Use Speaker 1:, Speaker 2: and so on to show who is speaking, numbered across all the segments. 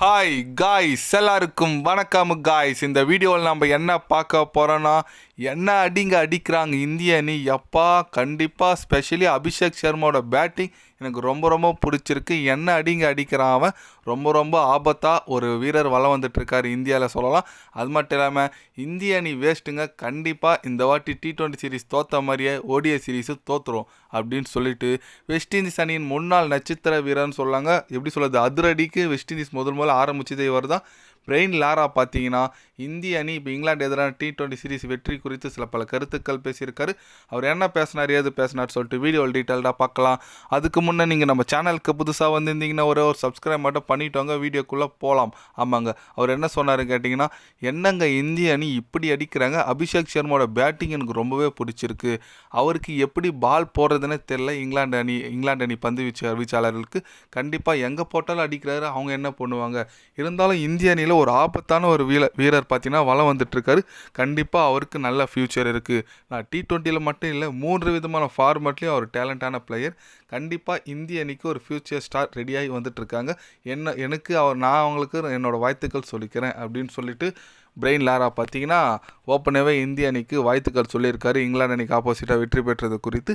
Speaker 1: Hi guys, எல்லாருக்கும் வணக்கம் guys. இந்த வீடியோவில் நம்ம என்ன பார்க்க போகிறோன்னா, என்ன அடிக்கிறாங்க இந்திய அணி. எப்பா கண்டிப்பாக ஸ்பெஷலி அபிஷேக் சர்மாவோட பேட்டிங் எனக்கு ரொம்ப ரொம்ப பிடிச்சிருக்கு. என்ன அடிக்கிறான் அவன். ரொம்ப ஆபத்தாக ஒரு வீரர் வளம் வந்துட்டுருக்காரு இந்தியாவில் சொல்லலாம். அது மட்டும் இல்லாமல் இந்திய அணி வேஸ்ட்டுங்க. கண்டிப்பாக இந்த வாட்டி T20 சீரீஸ் தோற்ற மாதிரியே ODI சீரீஸும் தோற்றுரும் அப்படின்னு சொல்லிட்டு வெஸ்ட் இண்டீஸ் அணியின் முன்னாள் நட்சத்திர வீரர்னு சொல்லாங்க. எப்படி சொல்கிறது, அதிரடிக்கு வெஸ்ட் இண்டீஸ் முதல்ல ஆரம்பிச்சதே இவர் தான். பிரெயின் லாரா பார்த்தீங்கன்னா இந்திய அணி இப்போ இங்கிலாந்து எதிரான T20 சீரீஸ் வெற்றி குறித்து சில பல கருத்துக்கள் பேசியிருக்காரு. அவர் என்ன பேசினார், ஏது பேசினார் சொல்லிட்டு வீடியோவில் டீட்டெயில்டாக பார்க்கலாம். அதுக்கு முன்னே நீங்கள் நம்ம சேனலுக்கு புதுசாக வந்திருந்தீங்கன்னா ஒரு சப்ஸ்கிரைப் மட்டும் பண்ணிட்டோங்க. வீடியோக்குள்ளே போகலாம். ஆமாங்க, அவர் என்ன சொன்னார் கேட்டிங்கன்னா, என்னங்க இந்திய அணி இப்படி அடிக்கிறாங்க, அபிஷேக் சர்மாவோட பேட்டிங் எனக்கு ரொம்பவே பிடிச்சிருக்கு, அவருக்கு எப்படி பால் போடுறதுன்னே தெரில. இங்கிலாந்து அணி பந்து வீச்சாளர்களுக்கு கண்டிப்பாக எங்கே போட்டாலும் அடிக்கிறாரு. அவங்க என்ன பண்ணுவாங்க, இருந்தாலும் இந்திய அணியில் ஒரு ஆபத்தான ஒரு வீரர் பார்த்தீங்கன்னா வளம் வந்துட்டுருக்காரு. கண்டிப்பாக அவருக்கு நல்ல ஃப்யூச்சர் இருக்குது. நான் T20 மட்டும் இல்லை, 3 விதமான ஃபார்மேட்லேயும் அவர் டேலண்டான பிளேயர். கண்டிப்பாக இந்திய அணிக்கு ஒரு ஃப்யூச்சர் ஸ்டார் ரெடியாகி வந்துட்டுருக்காங்க. நான் அவங்களுக்கு என்னோடய வாழ்த்துக்கள் சொல்லிக்கிறேன் அப்படின்னு சொல்லிட்டு பிரெயின் லாரா பார்த்தீங்கன்னா ஓப்பனாகவே இந்திய அணிக்கு வாழ்த்துக்கள் சொல்லியிருக்காரு. இங்கிலாந்து அணிக்கு ஆப்போசிட்டாக வெற்றி பெற்றது குறித்து.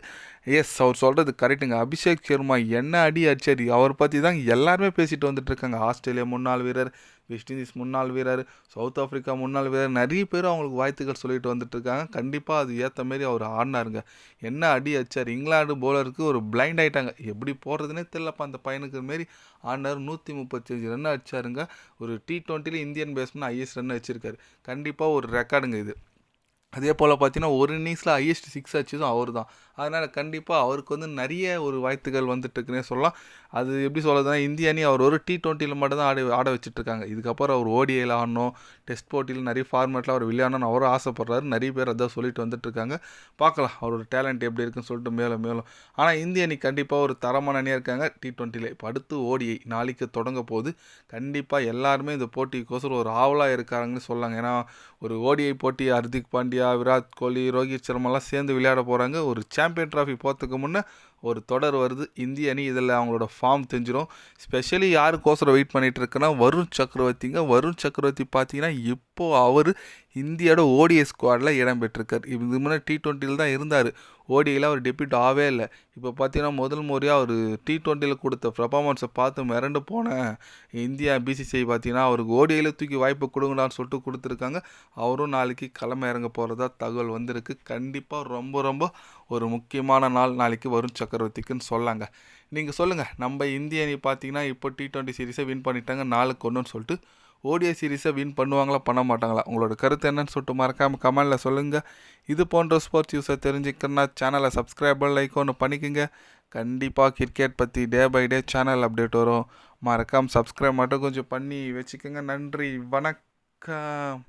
Speaker 1: எஸ், அவர் சொல்கிறது கரெக்டுங்க. அபிஷேக் சர்மா என்ன அடிச்சார், அவர் பற்றி தான் எல்லாருமே பேசிட்டு வந்துட்டுருக்காங்க. ஆஸ்திரேலியா முன்னாள் வீரர், வெஸ்ட் இண்டீஸ் முன்னாள் வீரர், சவுத் ஆஃப்ரிக்கா முன்னாள் வீரர், நிறைய பேர் அவங்களுக்கு வாழ்த்துக்கள் சொல்லிட்டு வந்துட்டுருக்காங்க. கண்டிப்பாக அது ஏற்ற மாரி அவர் ஆடினாருங்க. என்ன அடிச்சார். இங்கிலாந்து போலருக்கு ஒரு பிளைண்ட் ஆகிட்டாங்க. எப்படி போடுறதுனே தெரியலப்பா அந்த பையனுக்கு மாரி ஆடினார். 135 ரன் அடிச்சாருங்க. ஒரு T20 Indian batsman highest run வச்சுருக்காரு. கண்டிப்பாக ஒரு ரெக்கார்டுங்க இது. அதே போல் பார்த்தீங்கன்னா ஒரு இன்னிங்ஸில் ஹையஸ்ட் 6 அடிச்சதும் அவர் தான். அதனால் கண்டிப்பாக அவருக்கு நிறைய ஒரு வாய்ப்புகள் வந்துட்டுருக்குன்னே சொல்லலாம். அது எப்படி சொல்கிறதுனா, இந்திய அணி அவர் ஒரு T20 மட்டும் தான் ஆட வச்சுட்ருக்காங்க. இதுக்கப்புறம் அவர் ODIயில் ஆடணும், டெஸ்ட் போட்டியில் நிறைய ஃபார்மேட்டில் அவர் விளையாடணும்னு அவரும் ஆசைப்படுறாரு. நிறைய பேர் அதான் சொல்லிட்டு வந்துட்டுருக்காங்க. பார்க்கலாம் அவரோட டேலண்ட் எப்படி இருக்குன்னு சொல்லிட்டு மேலும். ஆனால் இந்திய அணி கண்டிப்பாக ஒரு தரமான அணியாக இருக்காங்க T20. இப்போ அடுத்து ODI நாளைக்கு தொடங்க போகுது. கண்டிப்பாக எல்லாருமே இந்த போட்டிக்கோசரம் ஒரு ஆவலாக இருக்காங்கன்னு சொல்லாங்க. ஏன்னா ஒரு ODI போட்டி ஹர்திக் பாண்டியா, விராட் கோலி, ரோஹித் சர்மாலாம் சேர்ந்து விளையாட போகிறாங்க. ஒரு சாம்பியன் ட்ராஃபி போகிறதுக்கு முன்னே ஒரு தொடர் வருது இந்திய அணி. இதில் அவங்களோட ஃபார்ம் தெரிஞ்சிடும். ஸ்பெஷலி யாருக்கோசரம் வெயிட் பண்ணிகிட்டு இருக்குன்னா வருண் சக்கரவர்த்திங்க. வருண் சக்கரவர்த்தி பார்த்தீங்கன்னா இப்போது அவர் இந்தியாவோட ODI ஸ்குவாடில் இடம் பெற்றிருக்கார். இது முன்னே T20 தான் இருந்தார். ODIயில் அவர் டெபியூட் ஆகவே இல்லை. இப்போ பார்த்தீங்கன்னா முதல் முறையாக அவர் T20 கொடுத்த பர்ஃபார்மன்ஸை பார்த்து மிரண்டு போன இந்தியா BCCI பார்த்தீங்கன்னா அவருக்கு ODIயில் தூக்கி வாய்ப்பு கொடுங்கடான்னு சொல்லிட்டு கொடுத்துருக்காங்க. அவரும் நாளைக்கு கிளம்ப இறங்க போகிறதா தகவல் வந்திருக்கு. கண்டிப்பாக ரொம்ப ஒரு முக்கியமான நாள் நாளைக்கு வருண் சக்கரவர்த்திக்குன்னு சொல்லாங்க. நீங்கள் சொல்லுங்கள், நம்ம இந்திய அணி பார்த்தீங்கன்னா இப்போ T20 சீரீஸை வின் பண்ணிட்டாங்க 4-1ன்னு சொல்லிட்டு. ODI சீரீஸை வின் பண்ணுவாங்களா பண்ண மாட்டாங்களா, உங்களோட கருத்து என்னன்னு சொல்லிட்டு மறக்காமல் கமெண்டில் சொல்லுங்கள். இது போன்ற ஸ்போர்ட்ஸ் நியூஸை தெரிஞ்சுக்கணுன்னா சேனலை சப்ஸ்கிரைப் லைக் ஒன்று பண்ணிக்கோங்க. கண்டிப்பாக கிரிக்கெட் பற்றி day by day channel update வரும். மறக்காமல் சப்ஸ்கிரைப் மட்டும் கொஞ்சம் பண்ணி வச்சுக்கோங்க. நன்றி, வணக்கம்.